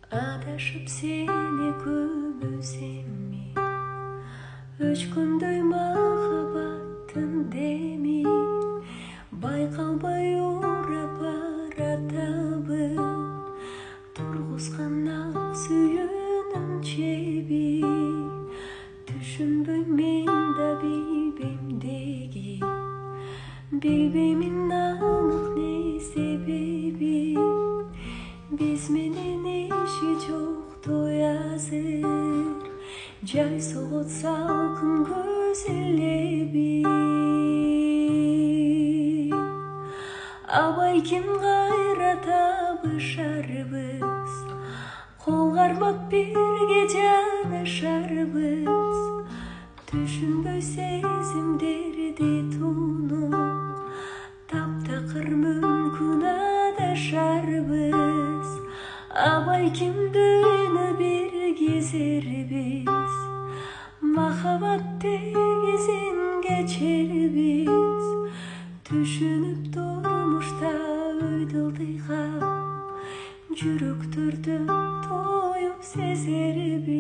Adashıp seni gömüzemmi, өчкөндөй махаббаттын деми, байкалбай урап баратабы, тургузган ак сүйүүнүн чеби, түшүнбөйм мен да билбемдеги, билбеймин анык не себеби, биз менен эши жоктой азыр. Жай соғот салқын көзелеби, абай ким кайра табышарбыз, кол кармап бирге жанашарбыз, түшүнбөй сезимдерди тунуп, таптакыр мүмкүн адашарбыз, абай ким дүйнө бир кезербиз, махаббат тегизин кечербиз, түшүнүп турмушта өйдөлдыйга, жүрөктөрдөн тоюп сезербиз.